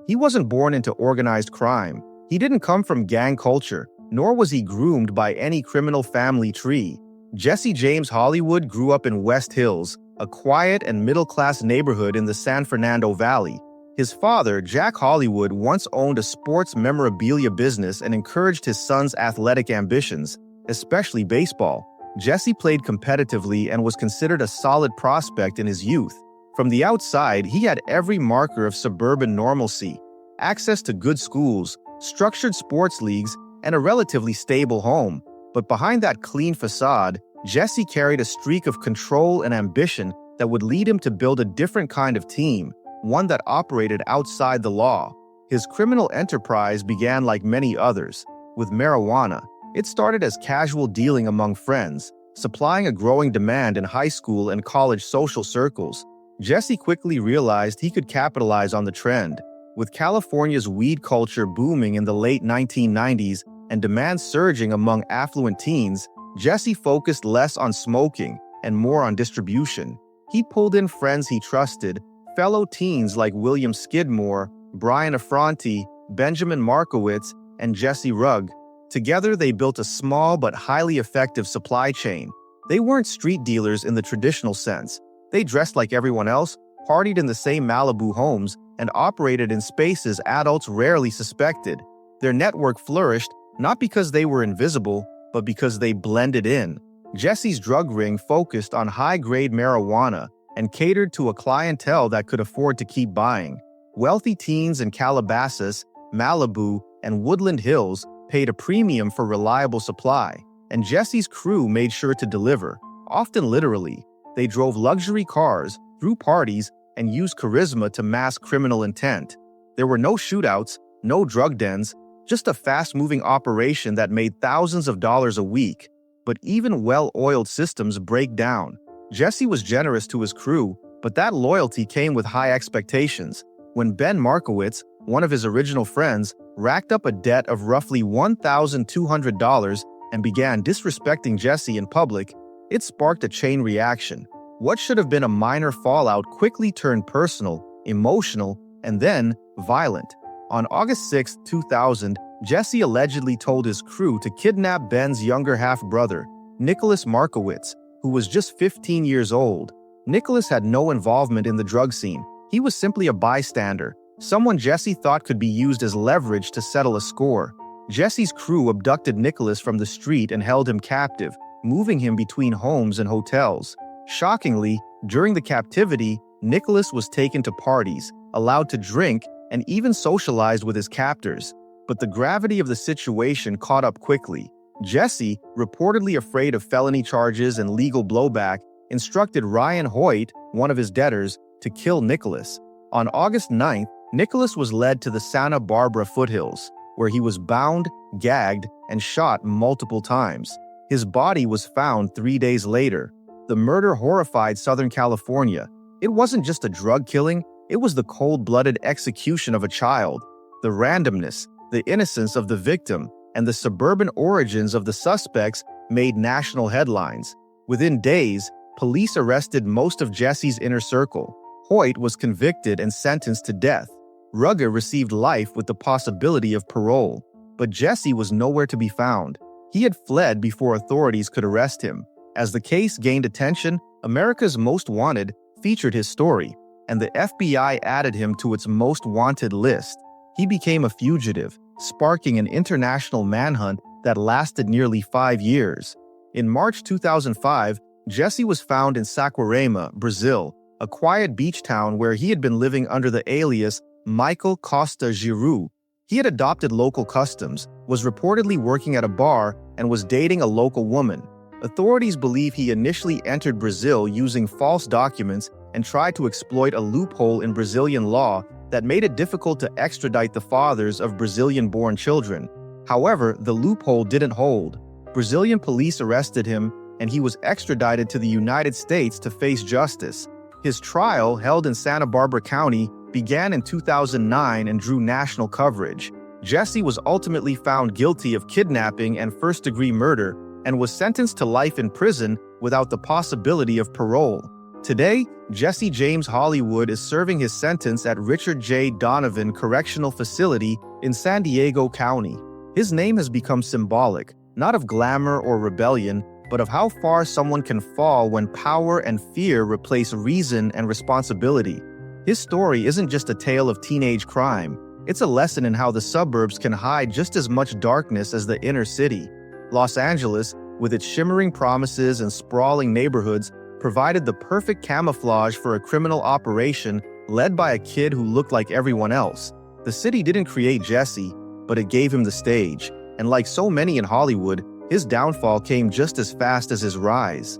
He wasn't born into organized crime. He didn't come from gang culture, nor was he groomed by any criminal family tree. Jesse James Hollywood grew up in West Hills, a quiet and middle-class neighborhood in the San Fernando Valley. His father, Jack Hollywood, once owned a sports memorabilia business and encouraged his son's athletic ambitions, especially baseball. Jesse played competitively and was considered a solid prospect in his youth. From the outside, he had every marker of suburban normalcy: access to good schools, structured sports leagues, and a relatively stable home. But behind that clean facade, Jesse carried a streak of control and ambition that would lead him to build a different kind of team, one that operated outside the law. His criminal enterprise began like many others, with marijuana. It started as casual dealing among friends, supplying a growing demand in high school and college social circles. Jesse quickly realized he could capitalize on the trend. With California's weed culture booming in the late 1990s and demand surging among affluent teens, Jesse focused less on smoking and more on distribution. He pulled in friends he trusted, fellow teens like William Skidmore, Brian Affronti, Benjamin Markowitz, and Jesse Rugg. Together, they built a small but highly effective supply chain. They weren't street dealers in the traditional sense. They dressed like everyone else, partied in the same Malibu homes, and operated in spaces adults rarely suspected. Their network flourished not because they were invisible, but because they blended in. Jesse's drug ring focused on high-grade marijuana and catered to a clientele that could afford to keep buying. Wealthy teens in Calabasas, Malibu, and Woodland Hills paid a premium for reliable supply, and Jesse's crew made sure to deliver, often literally. They drove luxury cars, threw parties, and used charisma to mask criminal intent. There were no shootouts, no drug dens, just a fast-moving operation that made thousands of dollars a week. But even well-oiled systems break down. Jesse was generous to his crew, but that loyalty came with high expectations. When Ben Markowitz, one of his original friends, racked up a debt of roughly $1,200 and began disrespecting Jesse in public, it sparked a chain reaction. What should have been a minor fallout quickly turned personal, emotional, and then violent. On August 6, 2000, Jesse allegedly told his crew to kidnap Ben's younger half-brother, Nicholas Markowitz, who was just 15 years old. Nicholas had no involvement in the drug scene. He was simply a bystander, someone Jesse thought could be used as leverage to settle a score. Jesse's crew abducted Nicholas from the street and held him captive, moving him between homes and hotels. Shockingly, during the captivity, Nicholas was taken to parties, allowed to drink, and even socialized with his captors. But the gravity of the situation caught up quickly. Jesse, reportedly afraid of felony charges and legal blowback, instructed Ryan Hoyt, one of his debtors, to kill Nicholas. On August 9th, Nicholas was led to the Santa Barbara foothills, where he was bound, gagged, and shot multiple times. His body was found 3 days later. The murder horrified Southern California. It wasn't just a drug killing, it was the cold-blooded execution of a child. The randomness, the innocence of the victim, and the suburban origins of the suspects made national headlines. Within days, police arrested most of Jesse's inner circle. Hoyt was convicted and sentenced to death. Rugger received life with the possibility of parole. But Jesse was nowhere to be found. He had fled before authorities could arrest him. As the case gained attention, America's Most Wanted featured his story, and the FBI added him to its most wanted list. He became a fugitive, sparking an international manhunt that lasted nearly 5 years. In March 2005, Jesse was found in Saquarema, Brazil, a quiet beach town where he had been living under the alias Michael Costa Giroux. He had adopted local customs, was reportedly working at a bar, and was dating a local woman. Authorities believe he initially entered Brazil using false documents and tried to exploit a loophole in Brazilian law that made it difficult to extradite the fathers of Brazilian-born children. However, the loophole didn't hold. Brazilian police arrested him, and he was extradited to the United States to face justice. His trial, held in Santa Barbara County, began in 2009 and drew national coverage. Jesse was ultimately found guilty of kidnapping and first-degree murder and was sentenced to life in prison without the possibility of parole. Today, Jesse James Hollywood is serving his sentence at Richard J. Donovan Correctional Facility in San Diego County. His name has become symbolic, not of glamour or rebellion, but of how far someone can fall when power and fear replace reason and responsibility. His story isn't just a tale of teenage crime. It's a lesson in how the suburbs can hide just as much darkness as the inner city. Los Angeles, with its shimmering promises and sprawling neighborhoods, provided the perfect camouflage for a criminal operation led by a kid who looked like everyone else. The city didn't create Jesse, but it gave him the stage, and like so many in Hollywood, his downfall came just as fast as his rise.